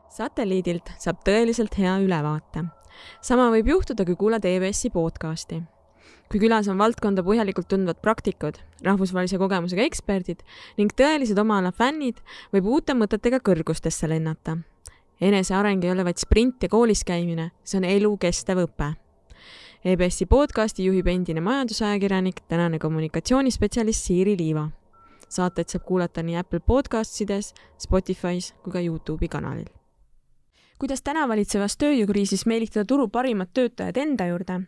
Satelliidilt saab tõeliselt hea ülevaate. Sama võib juhtuda, kui kuulad EBS-i podcasti. Kui külas on valdkonda põhjalikult tundvad praktikud, rahvusvahelise kogemusega eksperdid ning tõelised oma ala fännid, võib uute mõtetega kõrgustesse lennata. Eneseareng ei ole vaid sprint ja koolis käimine, see on elukestev õpe. EBS-i podcasti juhib endine majandusajakirjanik, tänane kommunikatsioonispetsialist Siiri Liiva. Saateid saab kuulata nii Apple Podcastides, Spotify's kui ka YouTube'i kanalil. Kuidas täna valitsevas tööjõukriisis meelitada turu parimad töötajad enda juurde,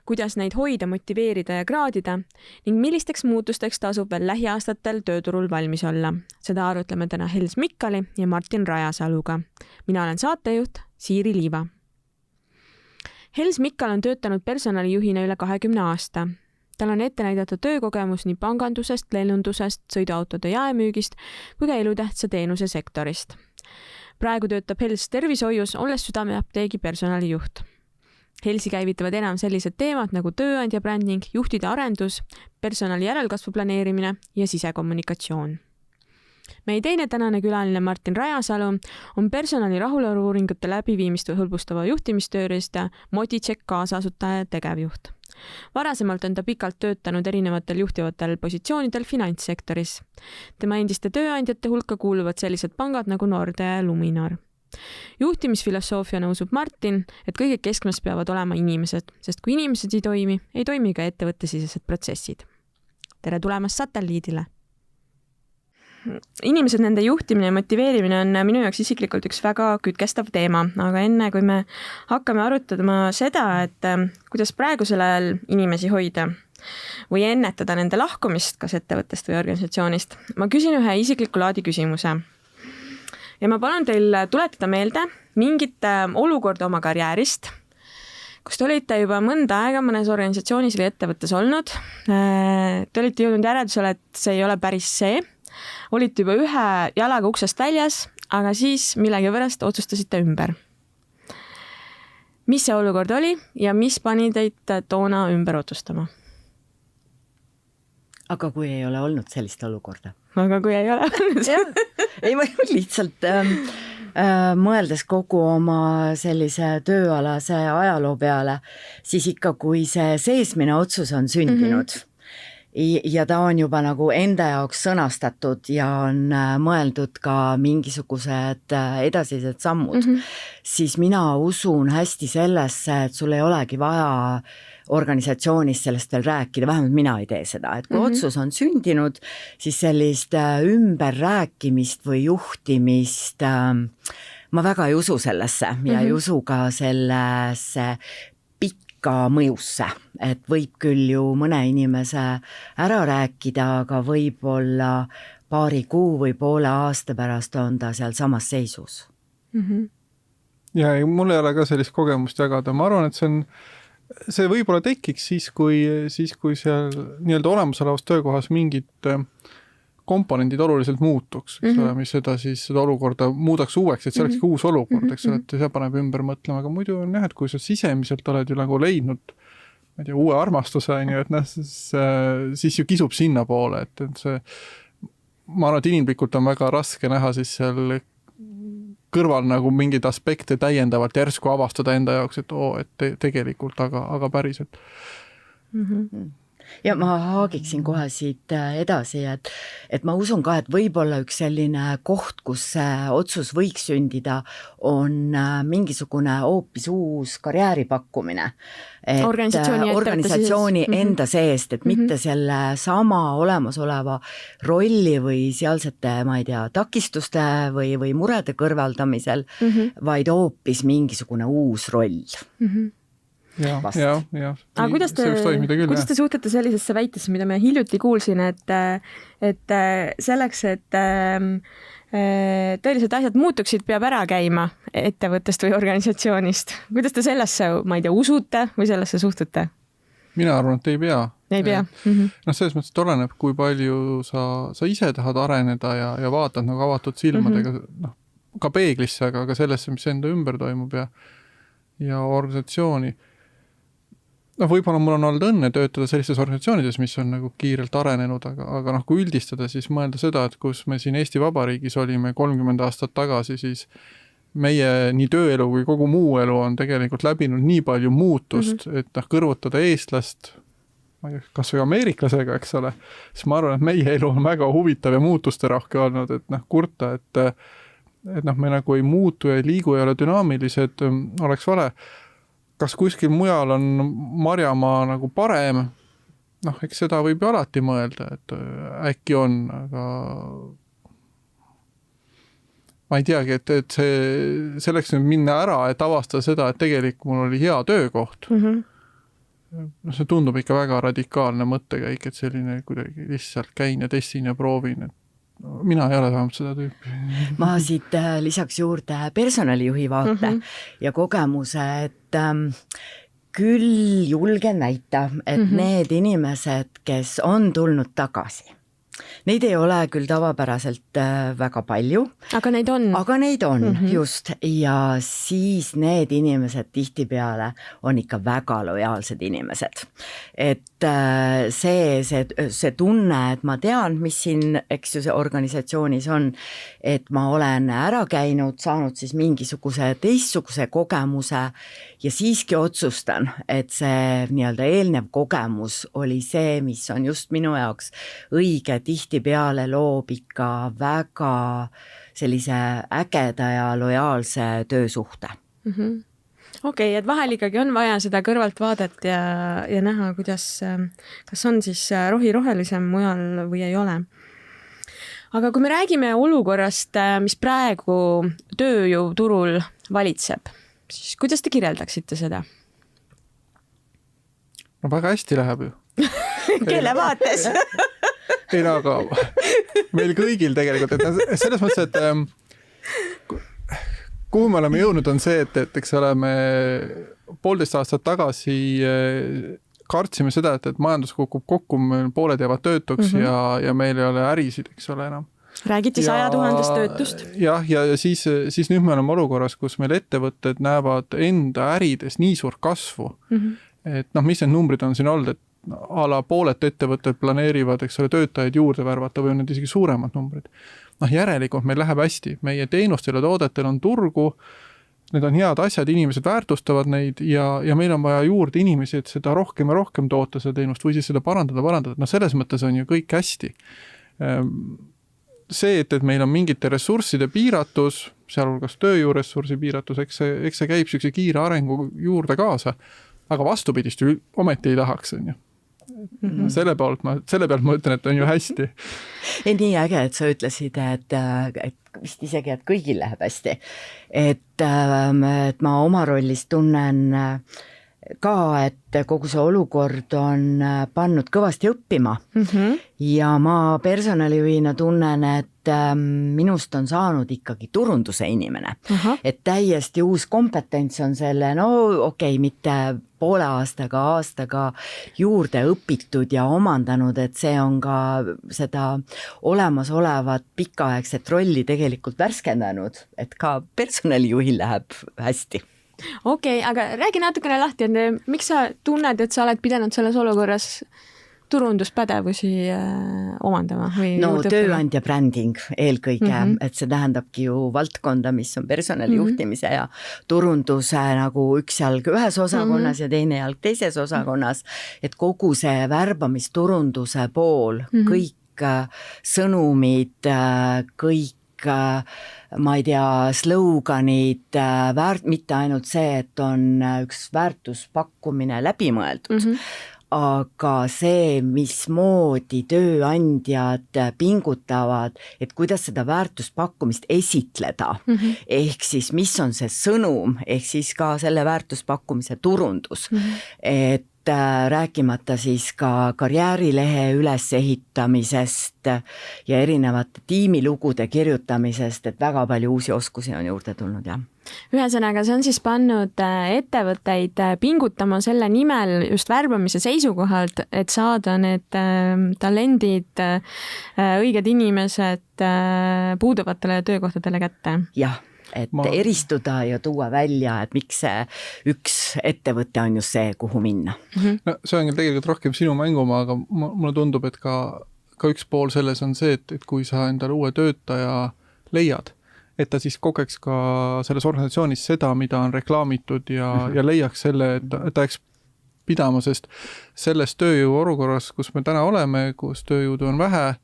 kuidas neid hoida, motiveerida ja kraadida ning millisteks muutusteks tasub veel lähiaastatel tööturul valmis olla. Seda arutleme täna Hels Mikkali ja Martin Rajasaluga. Mina olen saatejuht Siiri Liiva. Hels Mikkal on töötanud personalijuhina üle 20 aasta. Tal on ette näidata töökogemus nii pangandusest, lennundusest, sõiduautode jaemüügist kui ka elutähtsa teenuse sektorist. Praegu töötab Hels tervishoius, olles Südameapteegi personalijuht. Helsi käivitavad enam sellised teemad nagu tööandja bränding, juhtide arendus, personali järelkasvu planeerimine ja sisekommunikatsioon. Meie teine tänane külaline Martin Rajasalu on personali rahulolu-uuringute läbiviimist hõlbustava juhtimistööriista Modicheck kaasasutaja tegevjuht. Varasemalt on ta pikalt töötanud erinevatel juhtivatel positsioonidel finantssektoris. Tema endiste tööandjate hulka kuuluvad sellised pangad nagu Nordea ja Luminor. Juhtimisfilosoofiana usub Martin, et kõige keskmes peavad olema inimesed, sest kui inimesed ei toimi ka ettevõttesisesed protsessid. Tere tulemast Satelliidile! Inimesed, nende juhtimine ja motiveerimine on minu jaoks isiklikult üks väga kütkestav teema, aga enne kui me hakkame arutama seda, et kuidas praegusel ajal inimesi hoida või ennetada nende lahkumist kas ettevõttest või organisatsioonist, ma küsin ühe isikliku laadi küsimuse. Ja ma palun teil tuletada meelde mingit olukorda oma karjäärist, kus te olite juba mõnda aega mõnes organisatsioonis või ettevõttes olnud. Te olite jõudnud järeldusele, et see ei ole päris see. Olite juba ühe jalaga uksest väljas, aga siis millegipärast otsustasite ümber. Mis see olukord oli ja mis pani teid toona ümber otsustama? Aga kui ei ole olnud sellist olukorda? Aga kui ei ole olnud? Ei, ma lihtsalt mõeldes kogu oma sellise tööalase ajaloo peale, siis ikka kui see seesmine otsus on sündinud, ja ta on juba nagu enda jaoks sõnastatud ja on mõeldud ka mingisugused edasised sammud, siis mina usun hästi sellesse, et sul ei olegi vaja organisatsioonis sellest veel rääkida, vähemalt mina ei tee seda, et kui otsus on sündinud, siis sellist ümberrääkimist või juhtimist ma väga ei usu sellesse ja ei usu ka sellesse ka mõjusse, et võib küll ju mõne inimese ära rääkida, aga võib-olla paari kuu või poole aasta pärast on ta seal samas seisus. Ja mul ei ole ka sellist kogemust jagada. Ma arvan, et see võib-olla tekiks siis, kui seal nii-öelda olemasolevas töökohas mingid komponendid oluliselt muutuks, mis seda olukorda muudaks uueks, et see olekski uus olukord, eks ole, et see paneb ümber mõtlema, aga muidu on jah, et kui sa sisemiselt oled ju nagu leidnud uue armastuse, et siis ju kisub sinna poole, et see, ma arvan, et inimlikult on väga raske näha siis seal kõrval nagu mingeid aspekte täiendavalt järsku avastada enda jaoks, et tegelikult, aga päriselt. Ja ma haagiksin kohe siit edasi, et ma usun ka, et võib-olla üks selline koht, kus see otsus võiks sündida, on mingisugune hoopis uus karjääripakkumine. Organisatsiooni enda seest, et mitte selle sama olemasoleva rolli või sealsete, ma ei tea, takistuste või murede kõrvaldamisel, vaid hoopis mingisugune uus roll. Ja. Aga kuidas te suhtlete sellisesse väitesse, mida me hiljuti kuulsin, et selleks, et tõeliselt asjad muutuksid, peab ära käima ettevõttest või organisatsioonist. Kuidas te sellesse, ma ei tea, usute või sellesse suhtute? Mina arvan, et ei pea. Ei pea. Selles mõttes, et oleneb, kui palju sa ise tahad areneda ja vaatad nagu avatud silmadega ka peeglisse, aga ka sellesse, mis enda ümber toimub ja organisatsiooni. Võib-olla mul on olnud õnne töötada sellistes organisatsioonides, mis on nagu kiirelt arenenud, aga kui üldistada, siis mõelda seda, et kus me siin Eesti Vabariigis olime 30 aastat tagasi, siis meie nii tööelu kui kogu muu elu on tegelikult läbinud nii palju muutust, et kõrvutada eestlast, kas või ameeriklasega, eks ole, siis ma arvan, et meie elu on väga huvitav ja muutuste rohke olnud, et kurta, et me nagu ei muutu ja ei liigu, ei ole dünaamilised, oleks vale. Kas kuskil mujal on Marjamaa nagu parem? Eks seda võib ju alati mõelda, et äkki on, aga ma ei teagi, et selleks nüüd minna ära, et avastada seda, et tegelikult mul oli hea töökoht. See tundub ikka väga radikaalne mõttekäik, et selline kuidagi lihtsalt käin ja testin ja proovin. Mina ei ole vähemalt seda tüüpi. Ma siit lisaks juurde personalijuhi vaate ja kogemuse, et küll julgen väita, et need inimesed, kes on tulnud tagasi, neid ei ole küll tavapäraselt väga palju. Aga neid on. Just. Ja siis need inimesed tihtipeale on ikka väga lojaalsed inimesed. Et see tunne, et ma tean, mis siin, eks ju, see organisatsioonis on, et ma olen ära käinud, saanud siis mingisuguse teistsuguse kogemuse ja siiski otsustan, et see nii-öelda eelnev kogemus oli see, mis on just minu jaoks õige, tihtipeale loob ikka väga sellise ägeda ja lojaalse töösuhte. Okei, et vahel ikkagi on vaja seda kõrvalt vaadet ja näha, kuidas, kas on siis rohi rohelisem mujal või ei ole. Aga kui me räägime olukorrast, mis praegu tööjõuturul valitseb, siis kuidas te kirjeldaksite seda? No väga hästi läheb ju. Kelle vaates? Ei, aga meil kõigil tegelikult, et selles mõttes, et kuhu me oleme jõudnud on see, et eks oleme 1,5 aastat tagasi kartsime seda, et majandus kukub kokku, pooled jäävad töötuks ja meil ei ole ärisid, eks ole enam. Räägiti 100 000 töötust. Jah, ja siis nüüd me oleme olukorras, kus meil ettevõtted näevad enda ärides nii suurt kasvu. Et mis need numbrid on siin olnud, et ala pooled ettevõtted planeerivad, eks ole, töötajaid juurde värvata või on need isegi suuremad numbrid. Järelikult meil läheb hästi. Meie teenustel ja toodetel on turgu, need on head asjad, inimesed väärtustavad neid ja meil on vaja juurde inimesi, et seda rohkem ja rohkem toota seda teenust või siis seda parandada. Selles mõttes on ju kõik hästi. See, et meil on mingite ressursside piiratus, sealhulgas tööjõuressursi piiratus, eks see käib sellise kiire arengu juurde kaasa, aga vastupidist ju ometi ei tahaks, on ju. Selle pealt ma ütlen, et on ju hästi. Nii äge, et sa ütlesid, et vist isegi, et kõigil läheb hästi. Et ma oma rollis tunnen ka, et kogu see olukord on pannud kõvasti õppima ja ma personalijuhina tunnen, et minust on saanud ikkagi turunduse inimene. Et täiesti uus kompetents on selle, mitte 1,5 aastaga juurde õpitud ja omandanud, et see on ka seda olemasolevat pikaaegset rolli tegelikult värskendanud, et ka personalijuhil läheb hästi. Okei, aga räägi natukene lahti, et miks sa tunned, et sa oled pidanud selles olukorras turunduspädevusi omandama? Tööandja bränding eelkõige, et see tähendabki ju valdkonda, mis on personalijuhtimise ja turunduse nagu üks jalg ühes osakonnas ja teine jalg teises osakonnas, et kogu see värbamisturunduse pool, kõik sõnumid, kõik ma ei tea, sloganid, mitte ainult see, et on üks väärtuspakkumine läbimõeldud, aga see, mismoodi tööandjad pingutavad, et kuidas seda väärtuspakkumist esitleda, ehk siis mis on see sõnum, ehk siis ka selle väärtuspakkumise turundus, et rääkimata siis ka karjäärilehe ülesehitamisest ja erinevate tiimilugude kirjutamisest, et väga palju uusi oskusi on juurde tulnud, jah. Ühesõnaga, see on siis pannud ettevõtteid pingutama selle nimel just värbamise seisukohalt, et saada need talendid, õiged inimesed puuduvatele töökohtadele kätte. Jah. Et eristuda ja tuua välja, et miks see üks ettevõte on just see, kuhu minna. No, see on tegelikult rohkem sinu mängumaa, aga mulle tundub, et ka üks pool selles on see, et kui sa endale uue töötaja leiad et ta siis kogeks ka selles organisatsioonis seda, mida on reklaamitud ja leiaks selle, et ta eks pidama, sest selles tööjõu olukorras, kus me täna oleme, kus tööjõudu on vähe,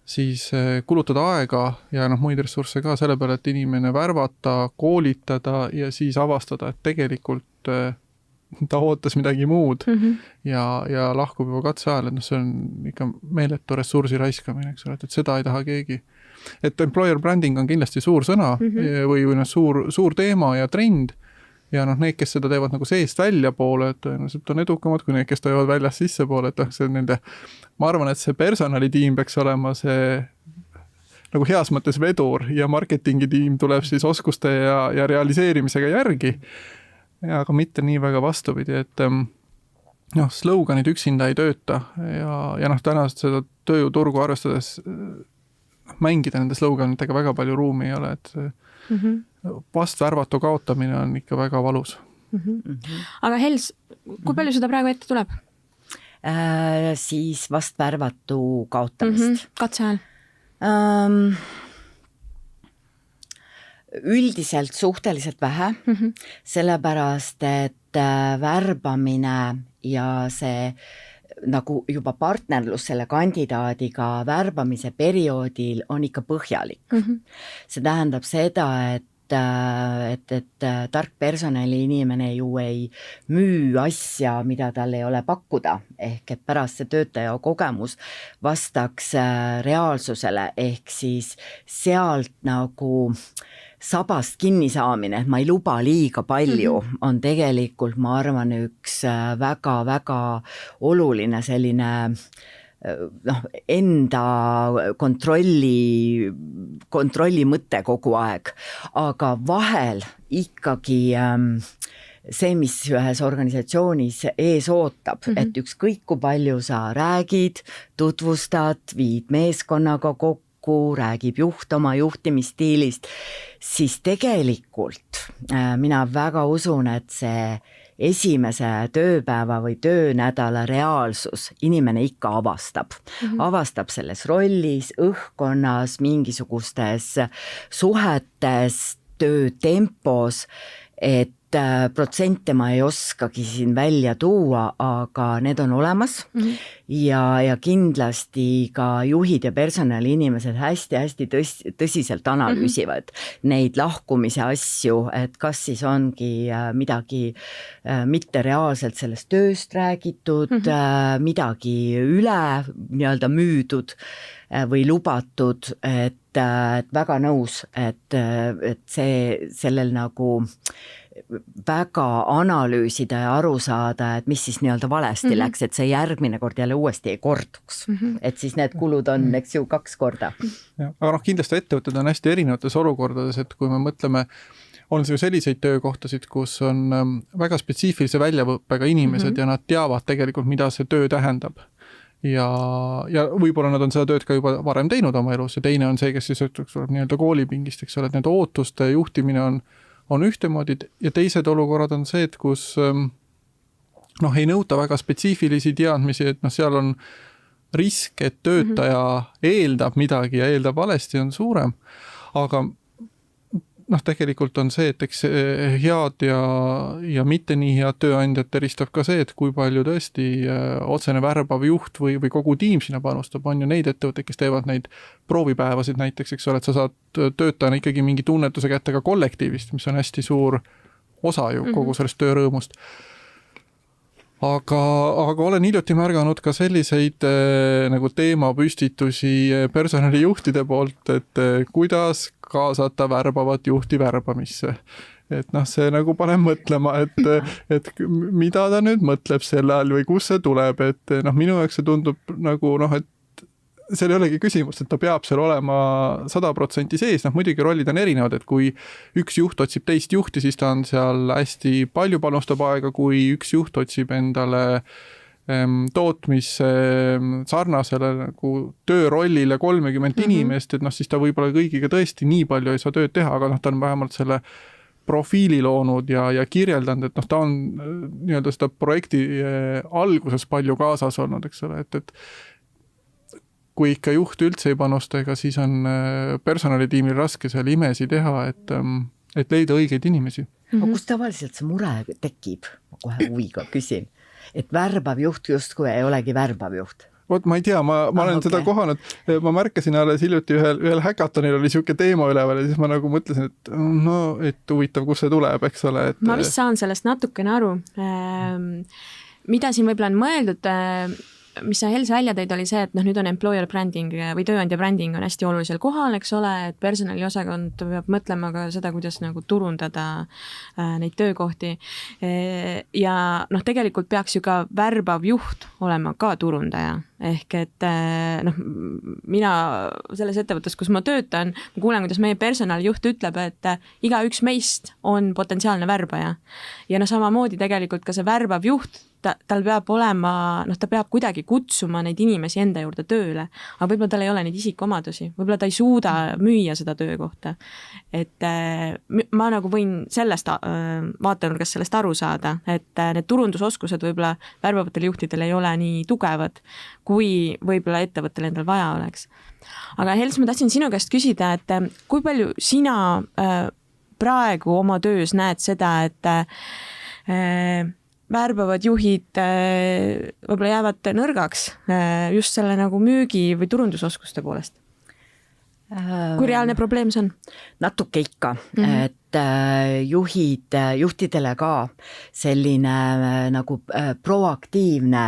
siis kulutada aega ja muid ressursse ka selle peale, et inimene värvata, koolitada ja siis avastada, et tegelikult ta ootas midagi muud ja lahkub juba katse ajal, et see on ikka meeletu ressursi raiskamine, eks ole, et seda ei taha keegi. Et employer branding on kindlasti suur sõna või suur teema ja trend ja need, kes seda teevad nagu seest välja poole, et tõenäoliselt on edukamad kui need, kes teevad väljast sisse poole, et see nende, ma arvan, et see personalitiim peaks olema see nagu heas mõttes vedur ja marketingitiim tuleb siis oskuste ja realiseerimisega järgi. Aga mitte nii väga vastupidi, et sloganid üksinda ei tööta ja tänast seda tööjõuturgu arvestades mängida nende sloganitega väga palju ruumi ei ole, et vastvärvatu kaotamine on ikka väga valus. Aga Hels, kui palju seda praegu ette tuleb? Siis vastvärvatu kaotamist. Katse ajal? Üldiselt suhteliselt vähe, sellepärast, et värbamine ja see nagu juba partnerlus selle kandidaadiga värbamise perioodil on ikka põhjalik. See tähendab seda, et tark personaliinimene ju ei müü asja, mida tal ei ole pakkuda, ehk et pärast see töötaja kogemus vastaks reaalsusele, ehk siis sealt nagu sabast kinni saamine, et ma ei luba liiga palju, on tegelikult, ma arvan, üks väga-väga oluline selline enda kontrolli mõte kogu aeg, aga vahel ikkagi see, mis ühes organisatsioonis ees ootab, et ükskõik kui palju sa räägid, tutvustad, viid meeskonnaga kokku, räägib juht oma juhtimisstiilist, siis tegelikult mina väga usun, et see esimese tööpäeva või töönädala reaalsus inimene ikka avastab. Avastab selles rollis, õhkkonnas, mingisugustes suhetes, töötempos, et protsente ma ei oskagi siin välja tuua, aga need on olemas ja kindlasti ka juhid ja personaliinimesed hästi-hästi tõsiselt analüüsivad neid lahkumise asju, et kas siis ongi midagi mitte reaalselt sellest tööst räägitud, midagi üle nii-öelda müüdud või lubatud, et väga nõus, et sellel nagu väga analüüsida ja aru saada, et mis siis nii-öelda valesti läks, et see järgmine kord jälle uuesti ei korduks. Et siis need kulud on, eks ju, 2 korda. Aga kindlasti ettevõtted on hästi erinevates olukordades, et kui me mõtleme, on see ju selliseid töökohtasid, kus on väga spetsiifilise väljavõppega inimesed ja nad teavad tegelikult, mida see töö tähendab. Ja võib-olla nad on seda tööd ka juba varem teinud oma elus ja teine on see, kes siis nii-öelda koolipingist, eks ole, et need ootuste juhtimine on ühtemoodi ja teised olukorrad on see, et kus ei nõuta väga spetsiifilisi teadmisi, et seal on risk, et töötaja eeldab midagi ja eeldab valesti, on suurem, aga tegelikult on see, et eks head ja mitte nii head tööandjat eristab ka see, et kui palju tõesti otsene värbav juht või kogu tiim sinna panustab, on ju neid ettevõtteid, kes teevad neid proovipäevasid näiteks, eks ole, et sa saad töötajana ikkagi mingi tunnetuse kätte ka kollektiivist, mis on hästi suur osa ju kogu sellest töörõõmust. Aga olen hiljuti märganud ka selliseid nagu teemapüstitusi personalijuhtide poolt, et kuidas kaasata värbavat juhti värbamisse. Et see nagu paneb mõtlema, et mida ta nüüd mõtleb selle all või kus see tuleb, et minu jaoks see tundub nagu et seal ei olegi küsimus, et ta peab seal olema 100% sees, muidugi rollid on erinevad, et kui üks juht otsib teist juhti, siis ta on seal hästi palju panustab aega, kui üks juht otsib endale tootmisse sarnasele nagu töörollile 30 inimest, et siis ta võib-olla kõigiga tõesti nii palju ei saa tööd teha, aga ta on vähemalt selle profiili loonud ja kirjeldanud, et ta on nii-öelda seda projekti alguses palju kaasas olnud, eks ole, et kui ikka juht üldse ei panusta, ega siis on personalitiimil raske seal imesi teha, et leida õigeid inimesi. Aga kus tavaliselt see mure tekib? Ma kohe huviga küsin. Et värbav juht justkui ei olegi värbav juht. Vot ma ei tea, ma olen seda kohanud, ma märkasin alles hiljuti ühel häkatonil oli siuke teema üleval ja siis ma nagu mõtlesin, et huvitav, kus see tuleb, eks ole. Ma vist saan sellest natukene aru. Mida siin võib-olla on mõeldud, mis sa Hels välja tõid, oli see, et nüüd on employer branding või tööandja branding on hästi olulisel kohal, eks ole, et personaliosakond peab mõtlema ka seda, kuidas nagu turundada neid töökohti. Ja tegelikult peaks ju ka värbav juht olema ka turundaja. Ehk et mina selles ettevõttes, kus ma töötan, ma kuulen, kuidas meie personalijuht ütleb, et igaüks meist on potentsiaalne värbaja. Ja samamoodi tegelikult ka see värbav juht, tal peab olema, ta peab kuidagi kutsuma neid inimesi enda juurde tööle, aga võib-olla tal ei ole neid isikuomadusi, võib-olla ta ei suuda müüa seda töökohta. Et ma nagu võin sellest vaatenurgast sellest aru saada, et need turundusoskused võib-olla värbavatele juhtidele ei ole nii tugevad, kui võib-olla ettevõttel endal vaja oleks. Aga Hels, ma tahtsin sinu käest küsida, et kui palju sina praegu oma töös näed seda, et värbavad juhid võib-olla jäävad nõrgaks just selle nagu müügi või turundusoskuste poolest? Kui reaalne probleem see on? Natuke ikka, et juhtidele ka selline nagu proaktiivne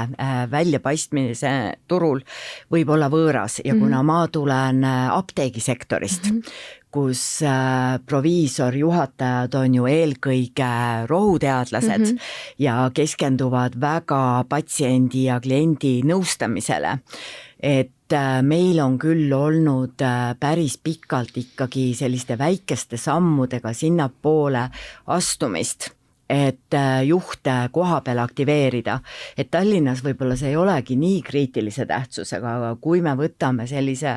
väljapaistmise turul võib olla võõras ja kuna ma tulen apteegisektorist, kus proviisorjuhatajad on ju eelkõige rohuteadlased ja keskenduvad väga patsiendi ja kliendi nõustamisele, et meil on küll olnud päris pikalt ikkagi selliste väikeste sammudega sinnapoole astumist, et juhte koha peal aktiveerida. Et Tallinnas võib-olla see ei olegi nii kriitilise tähtsusega, aga kui me võtame sellise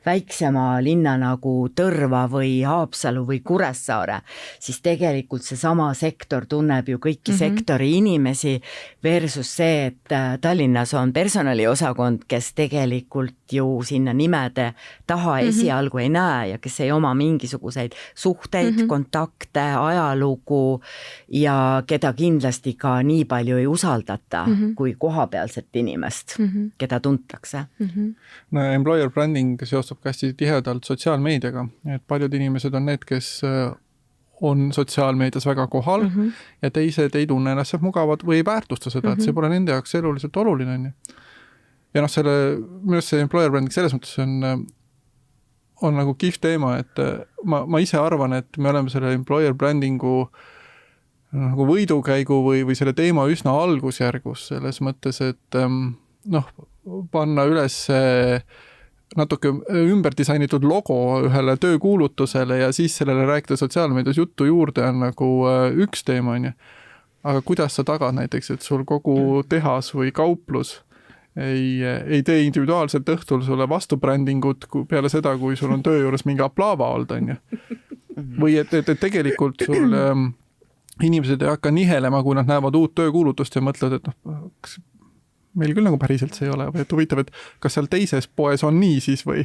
väiksema linna nagu Tõrva või Haapsalu või Kuressaare, siis tegelikult see sama sektor tunneb ju kõiki sektori inimesi versus see, et Tallinnas on personaliosakond, kes tegelikult ju sinna nimede taha esialgu ei näe ja kes ei oma mingisuguseid suhteid, kontakte, ajalugu ja keda kindlasti ka nii palju ei usaldata kui kohapealset inimest, keda tuntakse. No, employer branding seostub hästi tihedalt sotsiaalmeediaga, et paljud inimesed on need, kes on sotsiaalmeedias väga kohal ja teised ei tunne ennast mugavad või ei väärtusta seda, et see pole nende jaoks eluliselt oluline. Ja minu arust see employer branding selles mõttes on nagu kihv teema, et ma ise arvan, et me oleme selle employer brandingu nagu võidukäigu või selle teema üsna algusjärgus selles mõttes, et panna üles natuke ümber disainitud logo ühele töökuulutusele ja siis sellele rääkida sotsiaalmeedias juttu juurde on nagu üks teema, on ju. Aga kuidas sa tagad näiteks, et sul kogu tehas või kauplus ei tee individuaalselt õhtul sulle vastubrändingut peale seda, kui sul on töö juures mingi aplaava olnud, on ju. Või et tegelikult sul inimesed ei hakka nihelema, kui nad näevad uut töökuulutust ja mõtlevad, et kas meil küll nagu päriselt see ei ole või et huvitav, et kas seal teises poes on nii siis või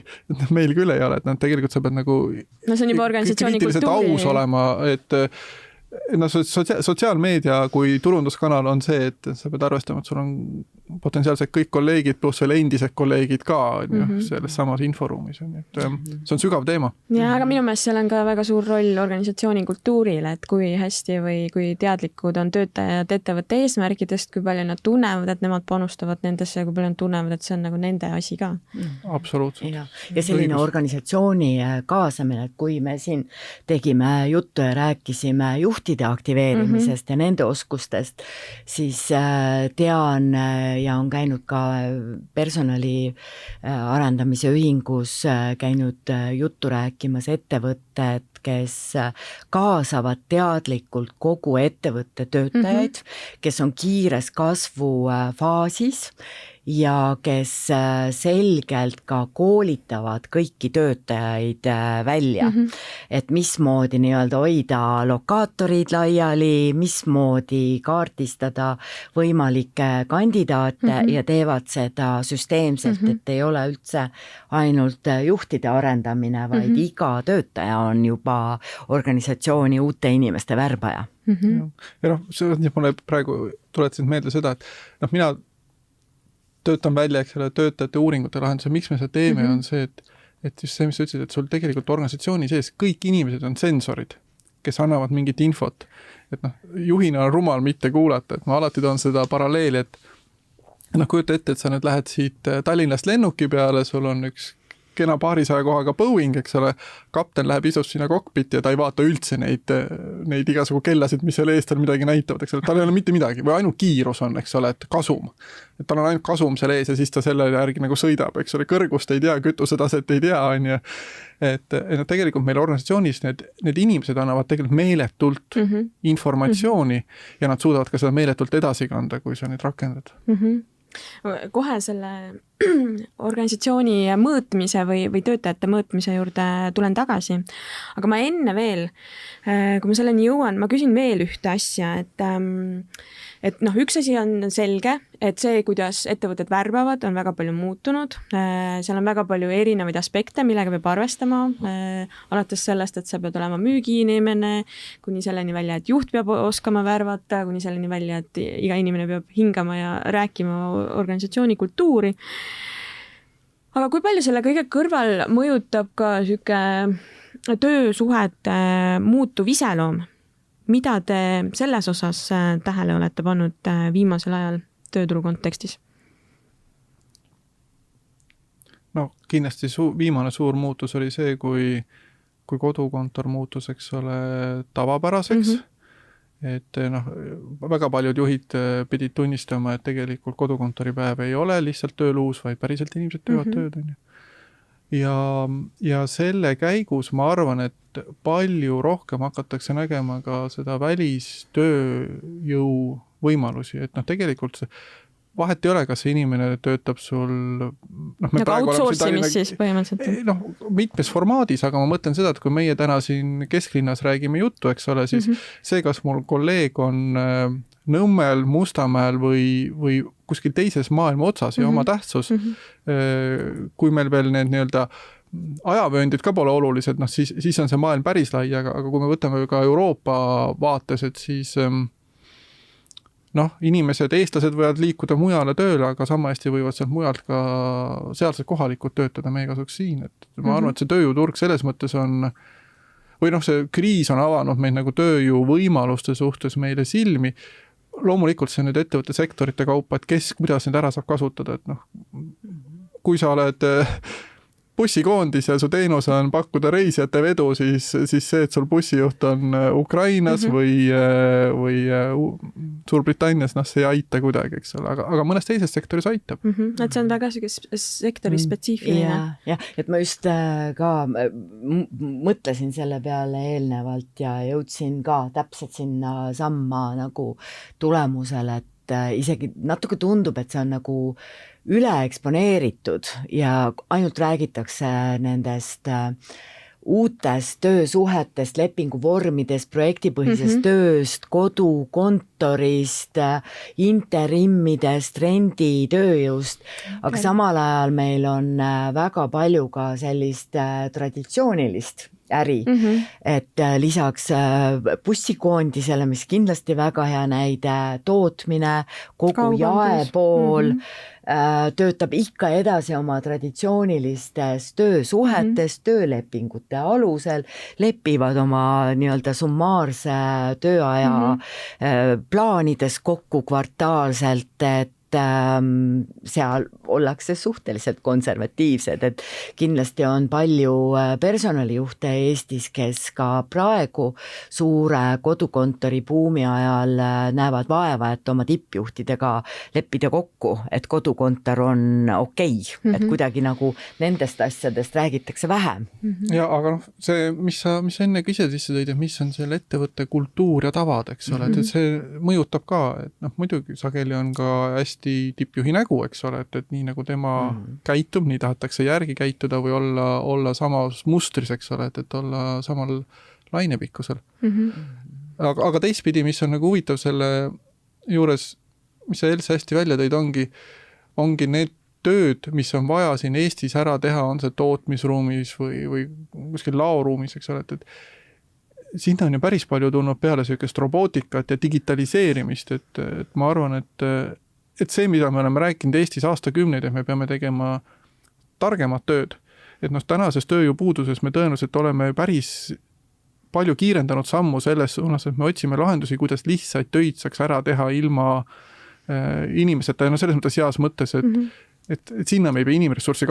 meil küll ei ole, et nad tegelikult sa pead nagu see on juba organisatsiooni kultuuri aus olema, et sotsiaalmeedia kui turunduskanal on see, et sa pead arvestama, et sul on potentsiaalselt kõik kolleegid pluss veel endised kolleegid ka selles samas inforuumis. See on sügav teema. Ja, aga minu meelest seal on ka väga suur roll organisatsiooni kultuurile, et kui hästi või kui teadlikud on töötajad ettevõtte eesmärkidest, kui palju nad tunnevad, et nemad panustavad nendesse, kui palju nad tunnevad, et see on nagu nende asi ka. Absoluutselt. Ja selline organisatsiooni kaasamine, et kui me siin tegime juttu ja rääkisime juhtide aktiveerimisest ja nende oskustest, siis tean ja on käinud ka personali arendamise ühingus käinud juttu rääkimas ettevõtted, kes kaasavad teadlikult kogu ettevõtte töötajaid, kes on kiires kasvufaasis ja kes selgelt ka koolitavad kõiki töötajaid välja, et mismoodi nii-öelda hoida lokaatorid laiali, mismoodi kaardistada võimalikke kandidaate ja teevad seda süsteemselt, et ei ole üldse ainult juhtide arendamine, vaid iga töötaja on juba organisatsiooni uute inimeste värbaja. Ja see mulle praegu tuletasin meelde seda, et mina töötan välja, eks ole, töötajate uuringute lahenduse, miks me seda teeme, on see, et just see, mis sa ütlesid, et sul tegelikult organisatsiooni sees kõik inimesed on sensorid, kes annavad mingit infot. Et juhina on rumal mitte kuulata, et ma alati toon seda paralleeli, et kujuta ette, et sa nüüd lähed siit Tallinnast lennuki peale, sul on üks kena 200 kohaga Boeing, eks ole, kapten läheb isust sinna kokpiti ja ta ei vaata üldse neid igasugu kellasid, mis seal eest on midagi näitavad, eks ole, tal ei ole mitte midagi või ainult kiirus on, eks ole, et kasum. Et tal on ainult kasum seal ees ja siis ta selle järgi nagu sõidab, eks ole, kõrgust ei tea, kütusetaset ei tea, on ju. Et tegelikult meil organisatsioonis need inimesed annavad tegelikult meeletult informatsiooni ja nad suudavad ka seda meeletult edasi kanda, kui sa neid rakendad. Kohe selle organisatsiooni mõõtmise või töötajate mõõtmise juurde tulen tagasi. Aga ma enne veel, kui ma selleni jõuan, ma küsin veel ühte asja, et üks asi on selge, et see, kuidas ettevõtted värbavad, on väga palju muutunud. Seal on väga palju erinevaid aspekte, millega peab arvestama. Alates sellest, et sa pead olema müügiinimene, kuni selleni välja, et juht peab oskama värvata, kuni selleni välja, et iga inimene peab hingama ja rääkima organisatsiooni kultuuri. Aga kui palju selle kõige kõrval mõjutab ka selline töösuhete muutuv iseloom? Mida te selles osas tähele olete pannud viimasel ajal tööturu kontekstis? Kindlasti viimane suur muutus oli see, kui kodukontor muutus, eks ole, tavapäraseks. Et väga paljud juhid pidid tunnistama, et tegelikult kodukontoripäev ei ole lihtsalt tööluus, vaid päriselt inimesed töövad tööd. Ja selle käigus ma arvan, et palju rohkem hakatakse nägema ka seda välistööjõu võimalusi, et tegelikult vahet ei ole, kas see inimene töötab sul nagu outsourcimist siis põhimõtteliselt. Mitmes formaadis, aga ma mõtlen seda, et kui meie täna siin kesklinnas räägime juttu, eks ole, siis see, kas mul kolleeg on Nõmmel, Mustamäel või kuskil teises maailma otsas ja oma tähtsus, kui meil veel need nii-öelda ajavööndid ka pole olulised, siis on see maailm päris lai, aga kui me võtame ka Euroopa vaates, et siis inimesed, eestlased võivad liikuda mujale tööle, aga sama hästi võivad sealt mujalt ka sealsed kohalikud töötada meie kasuks siin. Et ma arvan, et see tööjõuturg selles mõttes on, või see kriis on avanud meid nagu tööjõu võimaluste suhtes meile silmi. Loomulikult see nüüd ettevõtte sektorite kaupa, et kuidas neid ära saab kasutada, et kui sa oled bussikoondis ja su teenus on pakkuda reisijate vedu, siis see, et sul bussijuht on Ukrainas või Suurbritannias, see ei aita kuidagi, eks ole, aga mõnes teises sektoris aitab. Et see on väga sektori spetsiifiline. Ja, et ma just ka mõtlesin selle peale eelnevalt ja jõudsin ka täpselt sinna samma nagu tulemusele, et isegi natuke tundub, et see on nagu üle eksponeeritud ja ainult räägitakse nendest uutest töösuhetest, lepinguvormidest, projektipõhisest tööst, kodukontorist, interimmidest, renditööjõust, aga samal ajal meil on väga palju ka sellist traditsioonilist äri, et lisaks bussikoondisele, mis kindlasti väga hea näide, tootmine, kogu jaepool, töötab ikka edasi oma traditsioonilistes töösuhetes, töölepingute alusel, lepivad oma nii-öelda summaarse tööaja plaanides kokku kvartaalselt, et seal ollakse suhteliselt konservatiivsed, et kindlasti on palju personalijuhte Eestis, kes ka praegu suure kodukontori buumi ajal näevad vaeva, et oma tippjuhtidega leppida kokku, et kodukontor on okei, et kuidagi nagu nendest asjadest räägitakse vähem. Ja, aga see, mis sa enne ka ise sisse tõid, et mis on selle ettevõtte kultuur ja tavad, eks ole, et see mõjutab ka, et muidugi sageli on ka hästi Eesti tippjuhi nägu, eks ole, et nii nagu tema käitub, nii tahetakse järgi käituda või olla samas mustris, eks ole, et olla samal lainepikkusel. Aga teistpidi, mis on nagu huvitav selle juures, mis sa Elsa hästi välja tõid, ongi need tööd, mis on vaja siin Eestis ära teha, on see tootmisruumis või kuskil laoruumis, eks ole, et sinna on ju päris palju tulnud peale sellist robootikat ja digitaliseerimist, et ma arvan, et see, mida me oleme rääkinud Eestis aastakümneid, et me peame tegema targemat tööd, et tänases tööjõupuuduses me tõenäoliselt oleme päris palju kiirendanud sammu selles suunas, et me otsime lahendusi, kuidas lihtsaid töid saaks ära teha ilma inimeseta ja selles mõttes heas mõttes, et sinna me ei pea inimressurssi